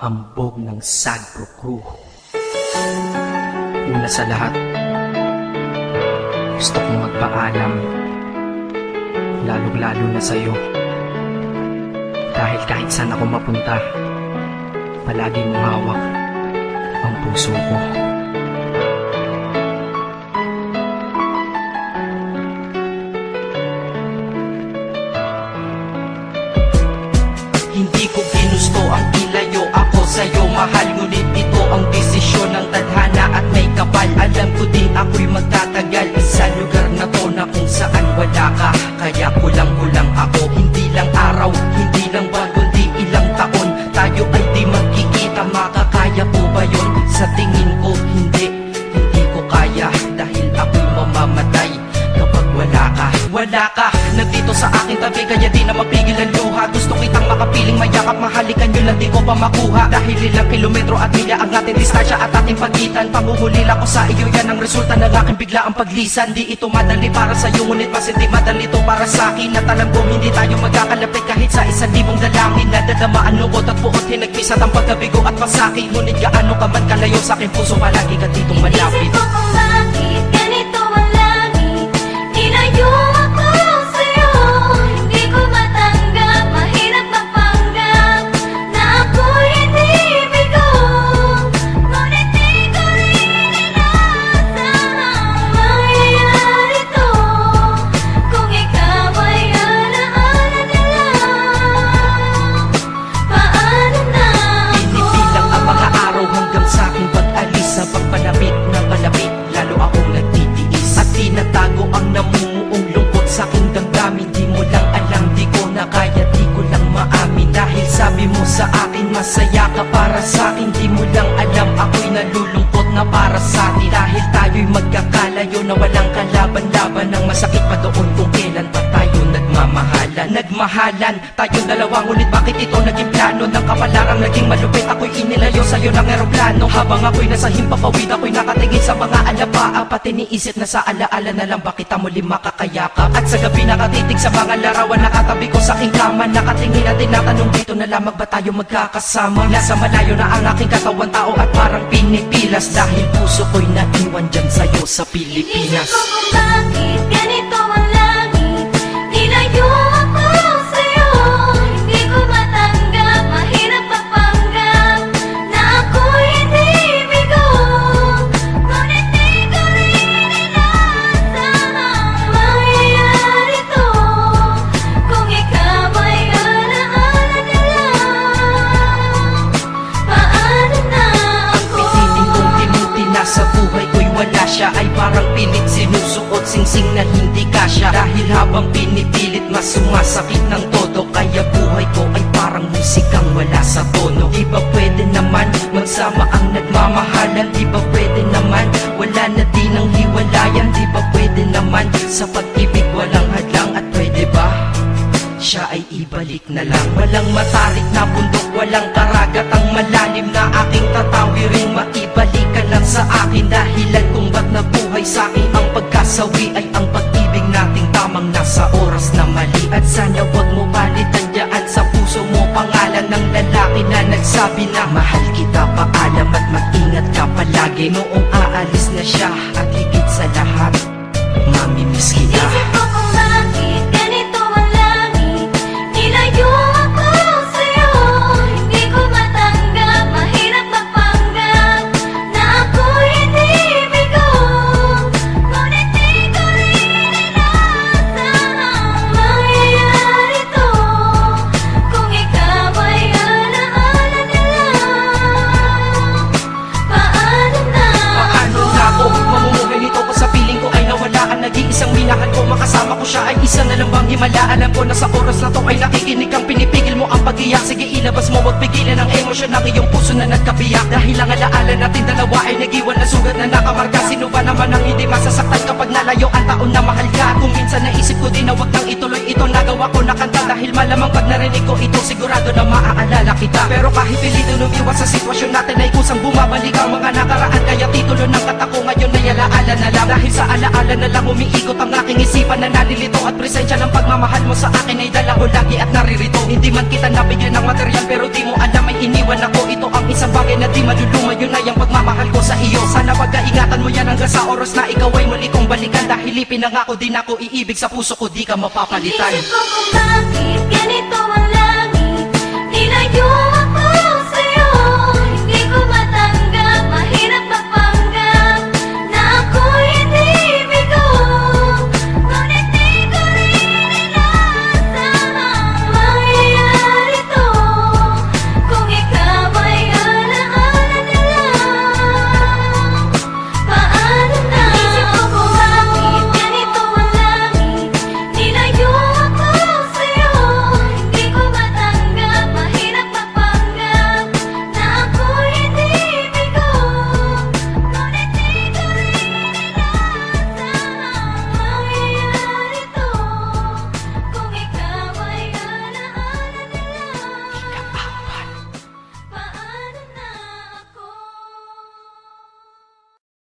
hambog ng Sagpro Crew. Una sa lahat, gusto kong magpaalam, lalong-lalo na sa'yo. Dahil kahit saan ako mapunta, palagi mong hawak ang puso ko. Hindi ko ginusto ang ilayo ako sa'yo, mahal. Ngunit ito ang desisyon ng tadhana at may kapal. Alam ko din ako'y magtatagal sa lugar na to na kung saan wala ka. Kaya kulang-kulang ako, hindi lang araw, hindi lang buwan, kundi ilang taon. Tayo ay di magkikita, makakaya po ba yun? Sa tingin ko hindi ko kaya. Dahil ako'y mamamatay kapag wala ka. Wala ka, nandito sa aking tabi, kaya di na mapigil ang luha. Gusto kitang makapiling, mayakap, mahalikan yun lang di ko pa makuha. Dahil ilang kilometro at milya ang ating distansya at ating pagitan. Panguhulila ko sa iyo, yan ang resulta ng aking biglaang paglisan. Di ito madali para sa'yo, ngunit mas hindi madali ito para sa'kin. At alam ko hindi tayo magkakalapit kahit sa 1,000 dalangin. Nadadamaan lungkot at buot, hinagpisat ang pagkabigo at pasaki. Ngunit gaano ka man kalayo sa'king puso, palagi ka ditong malapit. Isip ko kung bakit ganito ang langit, tinayo ako sa'yo. Di ko matanggap, mahirap magpanggap na ako'y hindi bigo. Ngunit di ko rin inaasahang mangyayari to. Kung ikaw ay alaala na lang, paano na ako? Pinipilang ang mga araw hanggang sa aking pag-alis. Sa pagpalapit na palapit, lalo akong nagtitiis. At tinatago ang namumuong lungkot sa aking damdamin. Di mo lang alam, di ko na kaya, di ko lang maamin. Dahil sabi mo sa akin, masaya ka para sa akin. Di mo lang alam, ako'y nalulungkot na para sa atin. Dahil tayo'y magkakalayo na walang kalaban-laban. Ang masakit pa doon kung kailan pa tayo nagmamahalan. Nagmahalan, tayong dalawa, ngunit bakit ito naging plano? Ng kapalarang naging malupit, ako'y inilayo sa'yo ng eroplano. Habang ako'y nasa himpapawid, ako'y nakatingin sa mga alapaa. Pati niisip na sa alaala na lang, bakit muli makakayakap? At sa gabi nakatitig sa mga larawan, nakatabi ko sa aking kama. Nakatingin at tinatanong, dito na lamang ba tayo magkakasama? Nasa malayo na ang aking katawan, tao at parang pinipilas. Dahil puso ko'y naiwan dyan sa'yo sa Pilipinas. Inisip ko kung bakit ganito ang langit, tinayo ako sa'yo. Di ko matanggap, mahirap magpanggap na ako'y hindi bigo. Ngunit di ko rin inaasahang mangyayari to. Kung ikaw ay alaala na lang, paano na ako? Pinitin kong tinuti na sa buhay ko'y wala siya. Ay parang pilit sinusuot, singsing na hindi kasya. Dahil habang pinipilit, mas sumasakit ng todo. Kaya buhay ko ay parang musikang wala sa tono. Di ba pwede naman magsama ang nagmamahalan? Di ba pwede naman wala na din ang hiwalayan? Di ba pwede naman sa pag-ibig walang hadlang? At pwede ba siya ay ibalik na lang? Walang matarik na bundok, walang karagat ang malalim na aking tatawiring. Maibalik ka lang sa akin, dahilan kung ba't nabuhay sa akin ang pagkasawi ay ang pag-ibig nating tamang nasa oras na mali. At sana wag mo palitan dyan sa puso mo pangalan ng lalaki na nagsabi na mahal kita, paalam at mag-ingat ka palagi. Noong aalis na siya at higit sa lahat, mamimiss kita. Isip ko kung bakit ganito ang langit, tinayo ako sa'yo. Di ko matanggap, mahirap magpanggap na ako'y hindi bigo. Ngunit di ko rin inaasahang mangyayari to. Kung ikaw ay alaala na lang, paano na Paano na ako mamumuhay nito ko sa piling ko ay nawala ang nag-iisang minahal ko? Makasama ko siya ay isa na lang bang himala? Alam ko na sa oras na to ay nakikinig kang pinipigil mo ang pag-iyak. Sige ilabas mo, wag pigilan ang emosyon ng iyong puso na nagkabiyak. Dahil ang alaala natin dalawa ay nag-iwan na sugat na nakamarka. Sino ba naman ang hindi masasaktan kapag nalayo ang taon na mahal ka? Kung minsan naisip ko din na wag nang ituloy ito, nagawa ko na kanta. Dahil malamang pag narinig ko ito, sigurado na maaalala kita. Pero kahit pilito lumiwas sa sitwasyon natin ay kusang bumabalik ang mga nakaraan. Kaya titulo ng kata ko ngayon ay alaala na lang. Dahil sa alaala na lang umiikot ang aking isipan na nalilito. At presensya ng pagmamahal mo sa akin ay dala ko lagi at naririto. Hindi man kita nabigyan ng material, pero di mo alam ay iniwan ako. Ito ang isang bagay na di maluluma, yun ay ang pagmamahal ko sa iyo. Sana pagkaingatan mo yan hanggang sa oras na ikaw ay muli kong balikan. Dahil ipinangako din ako, iibig sa puso ko, di ka mapapalitan. Inisip ko kung bakit ganito ang langit. Nilayo